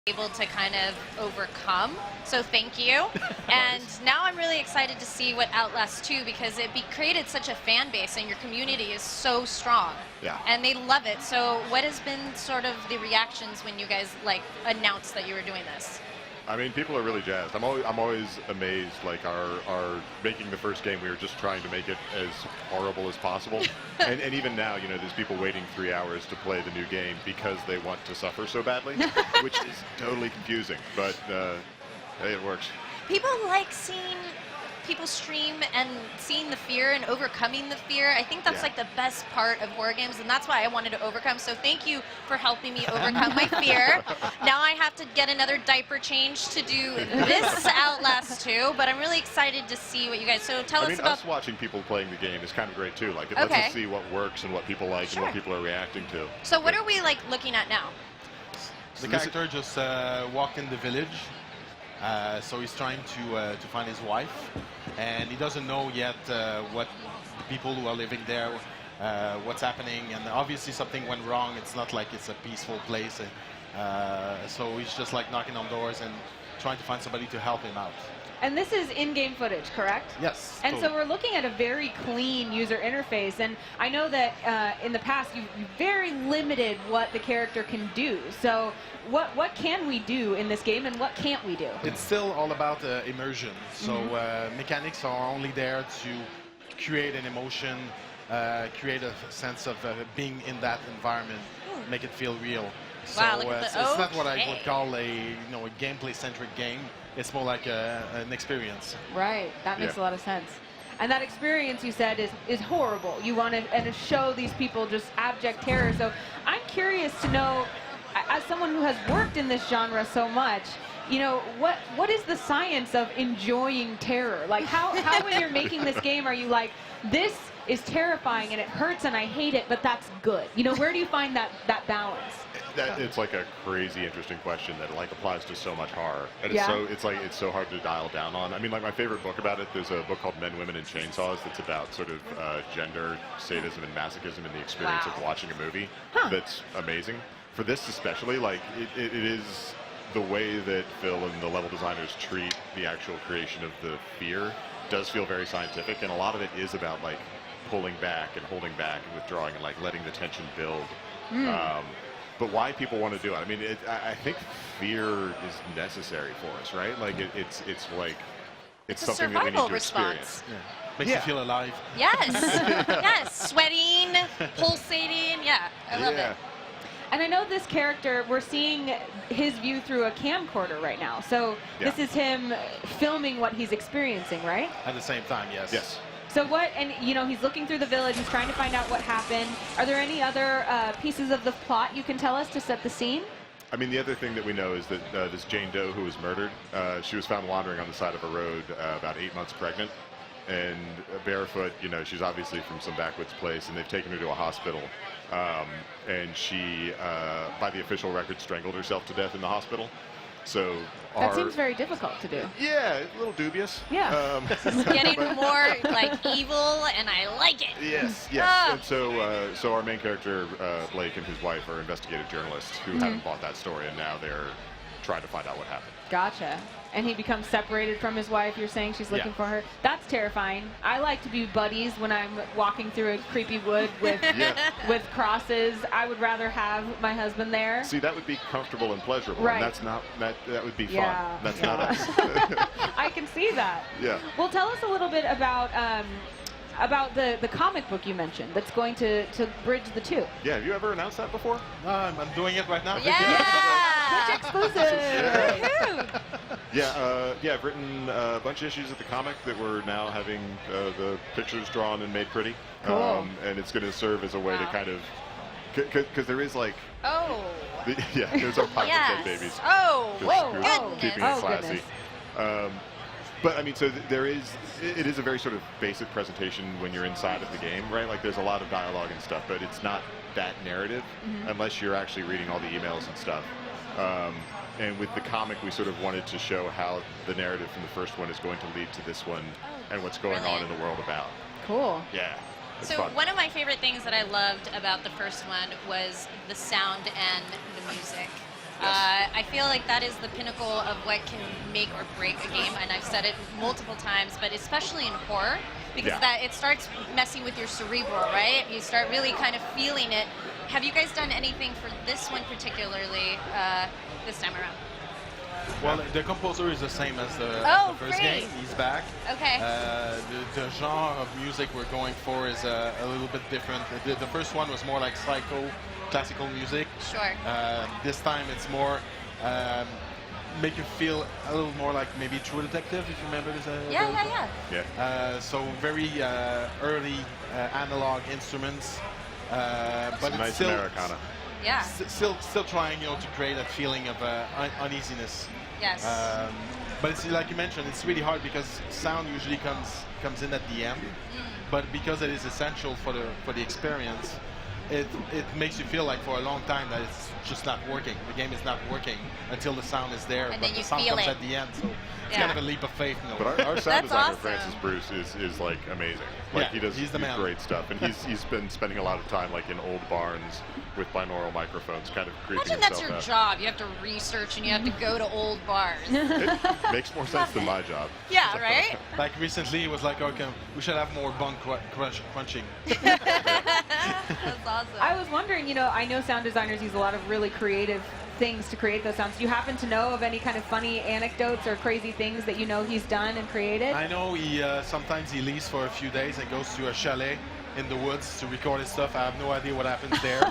able to kind of overcome. So thank you. And now I'm really excited to see what Outlast 2, because it created such a fan base and your community is so strong. Yeah. And they love it. So what has been sort of the reactions when you guys like announced that you were doing this? I mean, people are really jazzed. I'm always amazed. Like our making the first game, we were just trying to make it as horrible as possible. and even now, you know, there's people waiting 3 hours to play the new game because they want to suffer so badly, which is totally confusing. But hey, it works. People like seeing people stream and seeing the fear and overcoming the fear. I think that's like the best part of horror games, and that's why I wanted to overcome. So thank you for helping me overcome my fear. Now I have to get another diaper change to do this Outlast 2, but I'm really excited to see what you guys. So tell us about. Us watching people playing the game is kind of great too. Like it lets us see what works and what people like and what people are reacting to. So what are we like looking at now? The character just walked in the village. So he's trying to find his wife, and he doesn't know yet what the people who are living there, what's happening, and obviously something went wrong. It's not like it's a peaceful place, so he's just like knocking on doors and trying to find somebody to help him out. And this is in-game footage, correct? Yes. And so we're looking at a very clean user interface, and I know that in the past you very limited what the character can do. So what can we do in this game, and what can't we do? It's still all about immersion. So mechanics are only there to create an emotion, create a sense of being in that environment, make it feel real. So Wow, it's not what I would call a a gameplay-centric game. It's more like an experience. Right, that makes a lot of sense. And that experience, you said, is horrible. You want to show these people just abject terror. So I'm curious to know, as someone who has worked in this genre so much, you know, what is the science of enjoying terror? Like how when you're making this game are you like, this is terrifying and it hurts and I hate it, but that's good? You know, where do you find that balance? It's like a crazy interesting question that like applies to so much horror, and it's so hard to dial down on. I mean, like my favorite book about it, there's a book called Men, Women, and Chainsaws that's about sort of gender, sadism, and masochism in the experience of watching a movie. That's amazing. For this especially, like it is the way that Phil and the level designers treat the actual creation of the fear does feel very scientific, and a lot of it is about like pulling back and holding back and withdrawing and like letting the tension build. But why people want to do it? I mean, I think fear is necessary for us, right? Like it's something that we need to experience. Makes you feel alive. Yes, yes, sweating, pulsating. Yeah, I love it. And I know this character, we're seeing his view through a camcorder right now. So this is him filming what he's experiencing, right? At the same time, yes. Yes. So and you know, he's looking through the village, he's trying to find out what happened. Are there any other pieces of the plot you can tell us to set the scene? I mean, the other thing that we know is that this Jane Doe who was murdered, she was found wandering on the side of a road about 8 months pregnant and barefoot. You know, she's obviously from some backwoods place, and they've taken her to a hospital. And she, by the official record, strangled herself to death in the hospital. So that seems very difficult to do. Yeah, a little dubious. Yeah. It's getting more like evil, and I like it. Yes, yes. And so our main character, Blake, and his wife are investigative journalists who haven't bought that story, and now they're trying to find out what happened. Gotcha. And he becomes separated from his wife. You're saying she's looking for her. That's terrifying. I like to be buddies when I'm walking through a creepy wood with with crosses. I would rather have my husband there. See, that would be comfortable and pleasurable. Right. And that's not that would be fun. That's not us. I can see that. Yeah. Well, tell us a little bit about the comic book you mentioned that's going to bridge the two. Yeah, have you ever announced that before? No, I'm doing it right now. Yeah! Twitch exclusive! Yeah, I've written a bunch of issues of the comic that we're now having the pictures drawn and made pretty. Cool. And it's going to serve as a way to kind of, because there is like, there's our pirate dead babies. Oh, goodness. Keeping it classy. Goodness. But I mean, so it is a very sort of basic presentation when you're inside of the game, right? Like there's a lot of dialogue and stuff, but it's not that narrative unless you're actually reading all the emails and stuff. And with the comic, we sort of wanted to show how the narrative from the first one is going to lead to this one and what's going on in the world about. Cool. Yeah. So fun. One of my favorite things that I loved about the first one was the sound and the music. I feel like that is the pinnacle of what can make or break a game, and I've said it multiple times, but especially in horror, because that it starts messing with your cerebral, right? You start really kind of feeling it. Have you guys done anything for this one particularly this time around? Well, the composer is the same as the first game. He's back. Okay. The genre of music we're going for is a little bit different. The first one was more like classical music. Sure. This time it's more make you feel a little more like maybe True Detective, if you remember this. Yeah. So very early analog instruments, but nice it's still Americana. Yeah. Still trying, to create that feeling of uneasiness. Yes. But it's like you mentioned, it's really hard because sound usually comes in at the end, but because it is essential for the experience, it makes you feel like for a long time that it's just not working. The game is not working until the sound is there, and but the sound comes at the end. So it's kind of a leap of faith. But our sound designer, awesome. Francis Bruce, is like amazing. Like he does great stuff, and he's been spending a lot of time like in old barns with binaural microphones, kind of creeping Imagine that's your job. You have to research and you have to go to old bars. It makes more sense than my job. Yeah, right? Like recently, it was like, okay, we should have more bone crunching. That's awesome. I was wondering, I know sound designers use a lot of really creative things to create those sounds. Do you happen to know of any kind of funny anecdotes or crazy things that he's done and created? I know sometimes he leaves for a few days and goes to a chalet in the woods to record his stuff. I have no idea what happens there,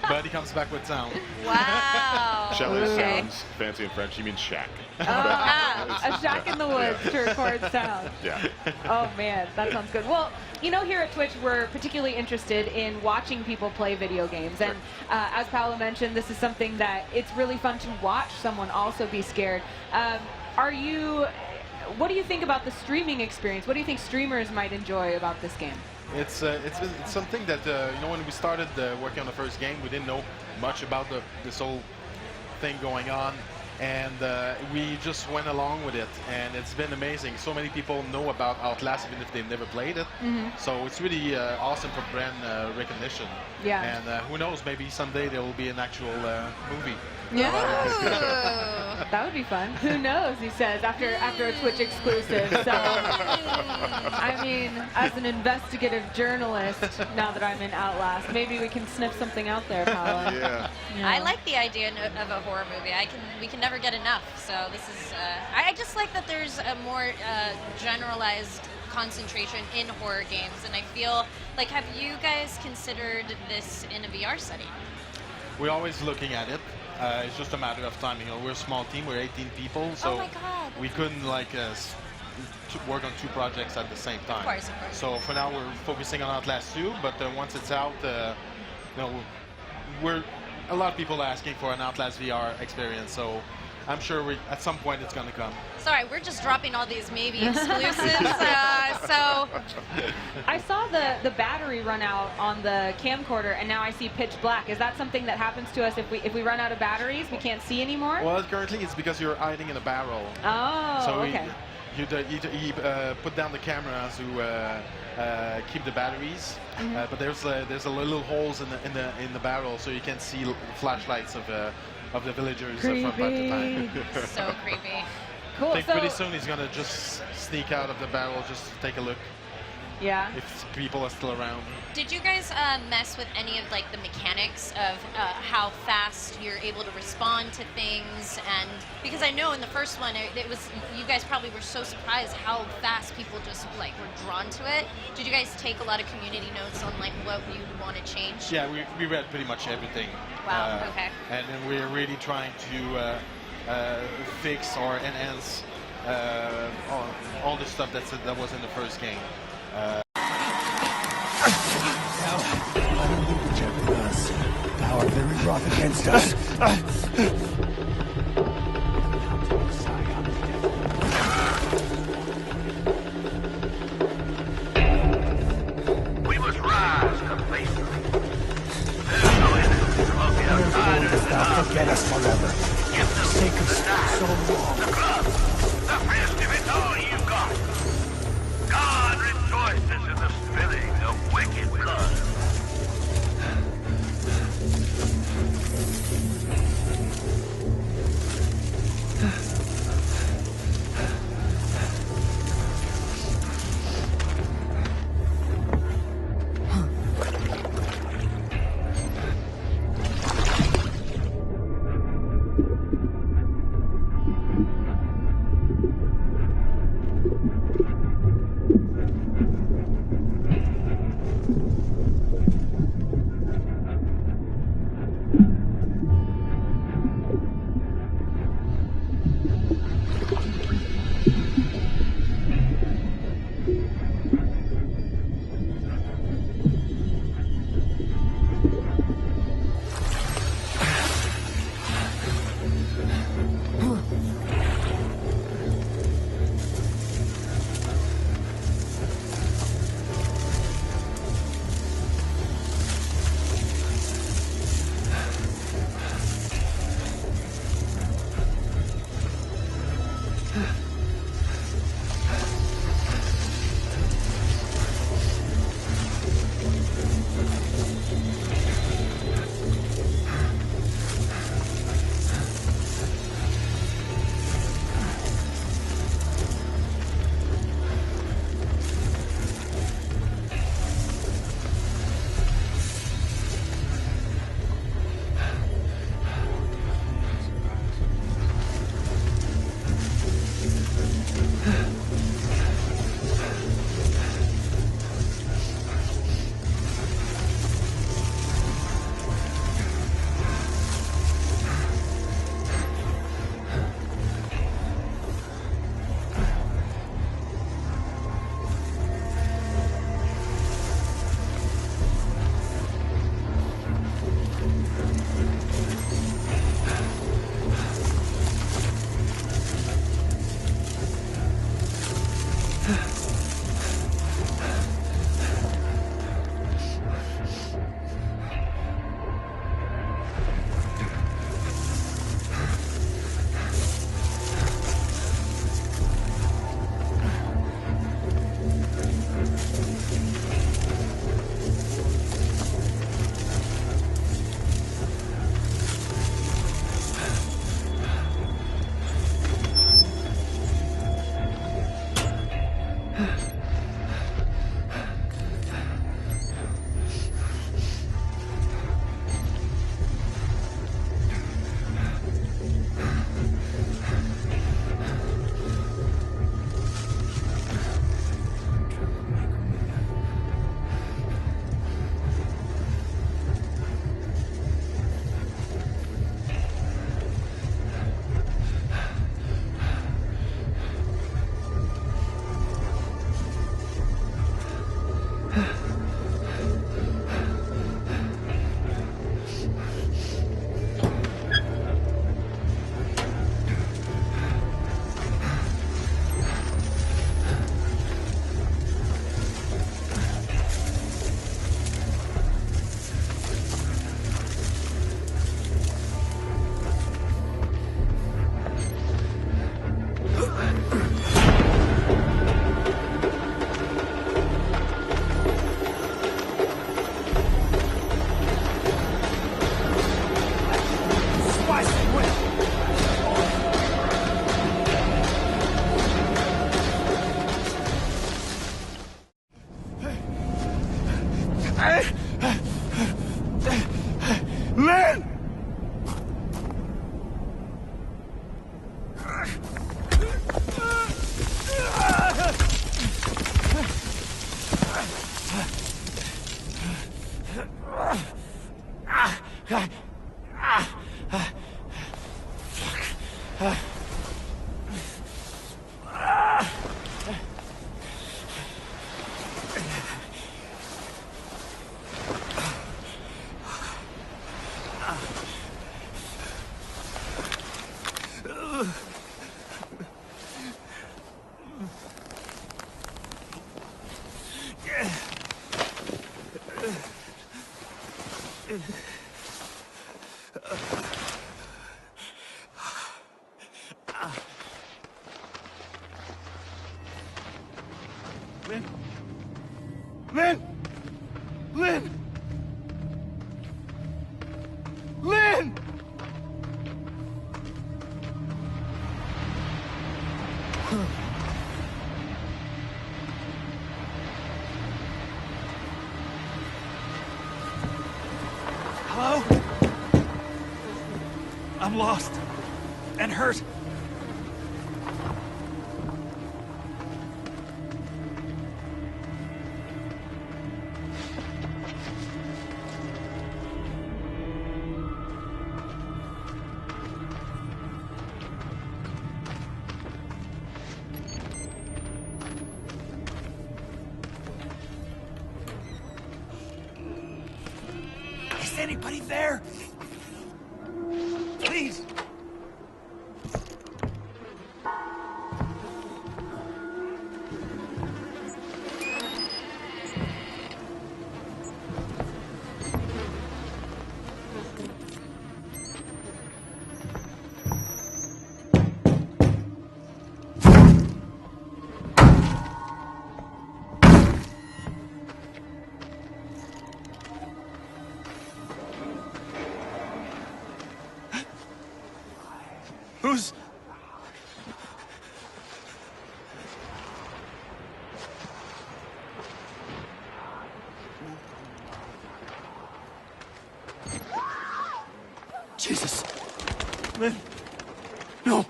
but he comes back with sound. Wow. Chalet sounds fancy in French. He means shack. A shack in the woods to record sound. Yeah. Oh man, that sounds good. Well, here at Twitch, we're particularly interested in watching people play video games. And as Paolo mentioned, this is something that it's really fun to watch someone also be scared. What do you think about the streaming experience? What do you think streamers might enjoy about this game? It's something that, when we started working on the first game, we didn't know much about this whole thing going on. And we just went along with it, and it's been amazing. So many people know about Outlast even if they've never played it. So it's really awesome for brand recognition. Yeah. And who knows, maybe someday there will be an actual movie. Yeah. That would be fun. Who knows, he says, after a Twitch exclusive. So, I mean, as an investigative journalist, now that I'm in Outlast, maybe we can sniff something out there, Paolo. Yeah. I like the idea of a horror movie. We can never get enough. So this is. I just like that there's a more generalized concentration in horror games, and I feel like, have you guys considered this in a VR setting? We're always looking at it. It's just a matter of time. We're a small team. We're 18 people, so oh my God. we couldn't work on 2 projects at the same time. Of course. So for now, we're focusing on Outlast 2, but once it's out, a lot of people are asking for an Outlast VR experience. So I'm sure at some point it's going to come. Sorry, we're just dropping all these maybe exclusives. So I saw the battery run out on the camcorder, and now I see pitch black. Is that something that happens to us if we run out of batteries? We can't see anymore? Well, currently it's because you're hiding in a barrel. Oh, so okay. You put down the camera to keep the batteries, but there's a little holes in the barrel, so you can see flashlights of the villagers from time to time. So creepy. Cool. I think pretty soon he's gonna just sneak out of the barrel just to take a look. Yeah. If people are still around. Did you guys mess with any of the mechanics of how fast you're able to respond to things? And because I know in the first one it was, you guys probably were so surprised how fast people just were drawn to it. Did you guys take a lot of community notes on what you want to change? Yeah, we read pretty much everything. Wow. Okay. And then we're really trying to fix or enhance all the stuff that was in the first game. Power very wroth against us. We must rise to face them. There's no enemy will be outside Never will thou forget us forever. Give them Sake of so long. the club, the fist if it's all you got. God rejoices in the spilling of wicked blood. Lynn! Lynn? Lynn! Lynn! Lynn! Hello? I'm lost and hurt. Is anybody there? Please. Who's... Jesus. Lynn. No.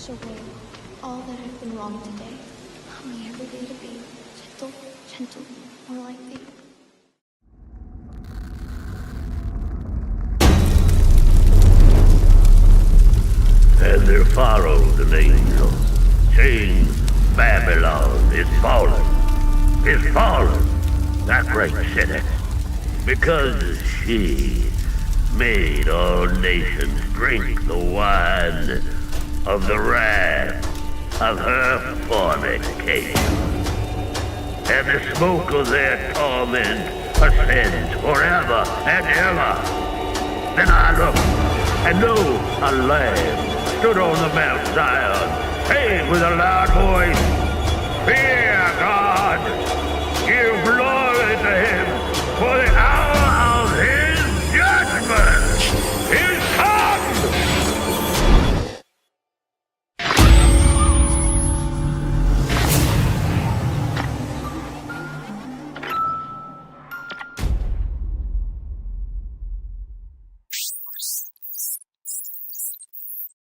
away all that I've been wrong today. Help me every day to be gentle, gentle, more like thee. And there followed an angel, saying, Babylon is fallen, that great city, because she made all nations drink the wine of the wrath of her fornication. And the smoke of their torment ascends forever and ever. Then I looked, and lo, a lamb stood on the Mount Zion, saying with a loud voice, Fear God, give glory to him, for the hour